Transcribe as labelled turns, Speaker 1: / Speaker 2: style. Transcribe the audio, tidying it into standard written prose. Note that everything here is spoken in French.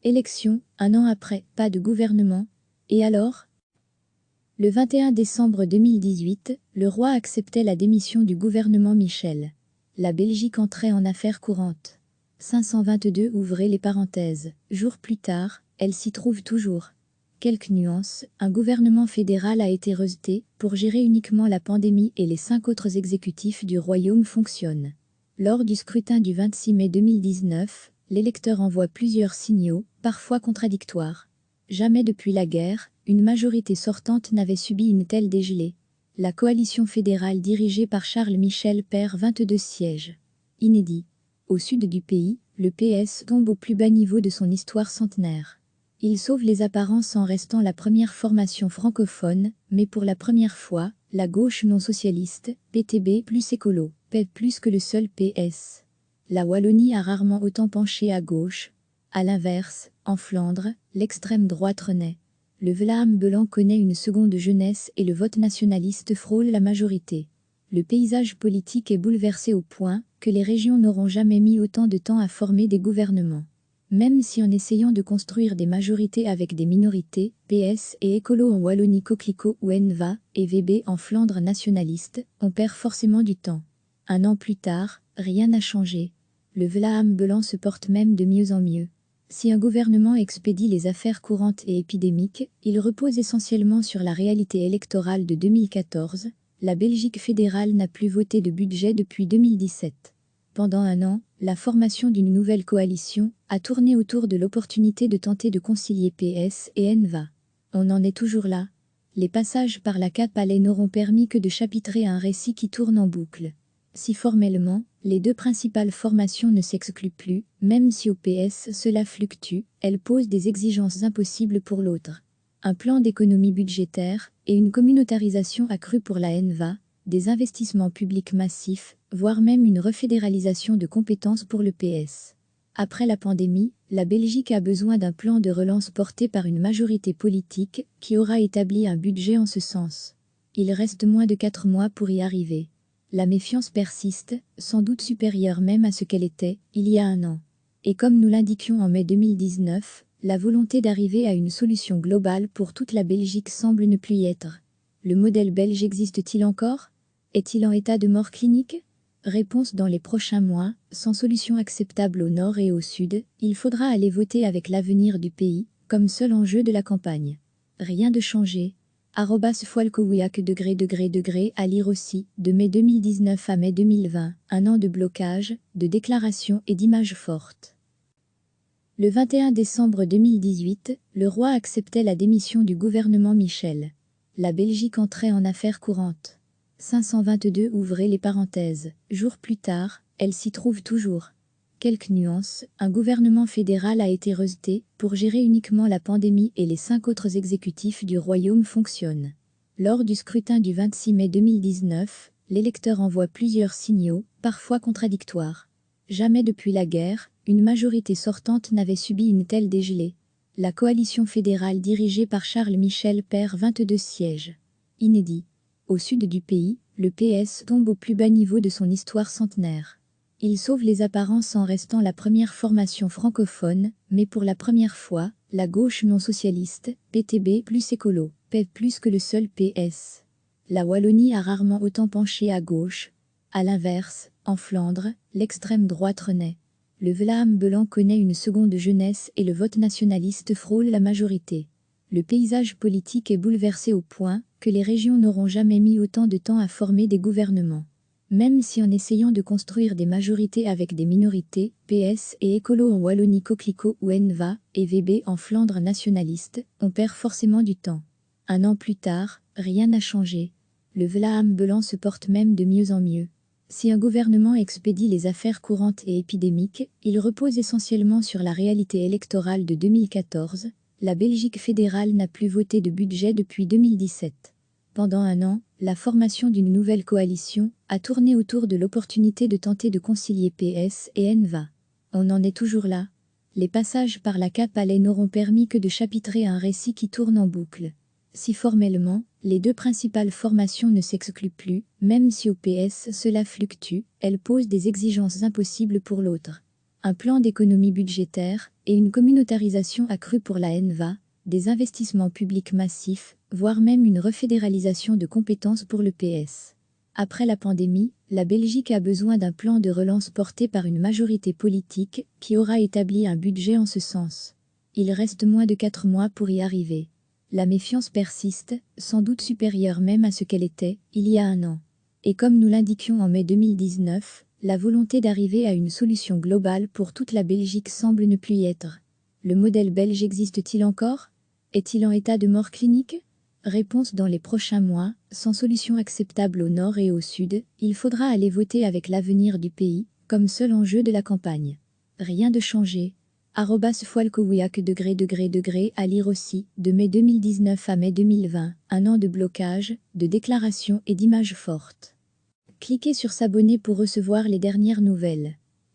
Speaker 1: Élection, un an après, pas de gouvernement. Et alors? Le 21 décembre 2018, le roi acceptait la démission du gouvernement Michel. La Belgique entrait en affaires courantes. 522 ouvrez les parenthèses. Jours plus tard, elle s'y trouve toujours. Quelques nuances, un gouvernement fédéral a été rejeté pour gérer uniquement la pandémie et les 5 autres exécutifs du royaume fonctionnent. Lors du scrutin du 26 mai 2019, l'électeur envoie plusieurs signaux, parfois contradictoires. Jamais depuis la guerre, une majorité sortante n'avait subi une telle dégelée. La coalition fédérale dirigée par Charles Michel perd 22 sièges. Inédit. Au sud du pays, le PS tombe au plus bas niveau de son histoire centenaire. Il sauve les apparences en restant la première formation francophone, mais pour la première fois, la gauche non socialiste, PTB plus écolo, pèse plus que le seul PS. La Wallonie a rarement autant penché à gauche. À l'inverse, en Flandre, l'extrême droite renaît. Le Vlaam-Belang connaît une seconde jeunesse et le vote nationaliste frôle la majorité. Le paysage politique est bouleversé au point que les régions n'auront jamais mis autant de temps à former des gouvernements. Même si en essayant de construire des majorités avec des minorités, PS et écolo en Wallonie coquelicot ou NVA et VB en Flandre nationaliste, on perd forcément du temps. Un an plus tard, rien n'a changé. Le Vlaam-Belang se porte même de mieux en mieux. Si un gouvernement expédie les affaires courantes et épidémiques, il repose essentiellement sur la réalité électorale de 2014. La Belgique fédérale n'a plus voté de budget depuis 2017. Pendant un an, la formation d'une nouvelle coalition a tourné autour de l'opportunité de tenter de concilier PS et NVA. On en est toujours là. Les passages par la Cap-Palais n'auront permis que de chapitrer un récit qui tourne en boucle. Si formellement, les deux principales formations ne s'excluent plus, même si au PS cela fluctue, elles posent des exigences impossibles pour l'autre. Un plan d'économie budgétaire et une communautarisation accrue pour la NVA, des investissements publics massifs, voire même une refédéralisation de compétences pour le PS. Après la pandémie, la Belgique a besoin d'un plan de relance porté par une majorité politique qui aura établi un budget en ce sens. Il reste moins de 4 mois pour y arriver. La méfiance persiste, sans doute supérieure même à ce qu'elle était il y a un an. Et comme nous l'indiquions en mai 2019, la volonté d'arriver à une solution globale pour toute la Belgique semble ne plus y être. Le modèle belge existe-t-il encore? Est-il en état de mort clinique? Réponse dans les prochains mois. Sans solution acceptable au nord et au sud, il faudra aller voter avec l'avenir du pays, comme seul enjeu de la campagne. Rien de changé. @Foalkowiak à lire aussi, de mai 2019 à mai 2020, un an de blocage, de déclarations et d'images fortes. Le 21 décembre 2018, le roi acceptait la démission du gouvernement Michel. La Belgique entrait en affaires courantes. 522 ouvrez les parenthèses. Jours plus tard, elle s'y trouve toujours. Quelques nuances, un gouvernement fédéral a été rejeté pour gérer uniquement la pandémie et les 5 autres exécutifs du royaume fonctionnent. Lors du scrutin du 26 mai 2019, l'électeur envoie plusieurs signaux, parfois contradictoires. Jamais depuis la guerre, une majorité sortante n'avait subi une telle dégelée. La coalition fédérale dirigée par Charles Michel perd 22 sièges. Inédit. Au sud du pays, le PS tombe au plus bas niveau de son histoire centenaire. Il sauve les apparences en restant la première formation francophone, mais pour la première fois, la gauche non socialiste, PTB plus écolo, pèse plus que le seul PS. La Wallonie a rarement autant penché à gauche. À l'inverse, en Flandre, l'extrême droite renaît. Le Vlaam-Belang connaît une seconde jeunesse et le vote nationaliste frôle la majorité. Le paysage politique est bouleversé au point que les régions n'auront jamais mis autant de temps à former des gouvernements. Même si en essayant de construire des majorités avec des minorités, PS et écolo en Wallonie coquelicot ou NVA et VB en Flandre nationaliste, on perd forcément du temps. Un an plus tard, rien n'a changé. Le Vlaam-Belang se porte même de mieux en mieux. Si un gouvernement expédie les affaires courantes et épidémiques, il repose essentiellement sur la réalité électorale de 2014. La Belgique fédérale n'a plus voté de budget depuis 2017. Pendant un an, la formation d'une nouvelle coalition a tourné autour de l'opportunité de tenter de concilier PS et NVA. On en est toujours là. Les passages par la Cap-Palais n'auront permis que de chapitrer un récit qui tourne en boucle. Si formellement, les deux principales formations ne s'excluent plus, même si au PS cela fluctue, elles posent des exigences impossibles pour l'autre. Un plan d'économie budgétaire et une communautarisation accrue pour la NVA, des investissements publics massifs, voire même une refédéralisation de compétences pour le PS. Après la pandémie, la Belgique a besoin d'un plan de relance porté par une majorité politique qui aura établi un budget en ce sens. Il reste moins de 4 mois pour y arriver. La méfiance persiste, sans doute supérieure même à ce qu'elle était il y a un an. Et comme nous l'indiquions en mai 2019, la volonté d'arriver à une solution globale pour toute la Belgique semble ne plus y être. Le modèle belge existe-t-il encore? Est-il en état de mort clinique? Réponse dans les prochains mois. Sans solution acceptable au nord et au sud, il faudra aller voter avec l'avenir du pays, comme seul enjeu de la campagne. Rien de changé. @Foalkowiak à lire aussi, de mai 2019 à mai 2020, un an de blocage, de déclarations et d'images fortes. Cliquez sur s'abonner pour recevoir les dernières nouvelles.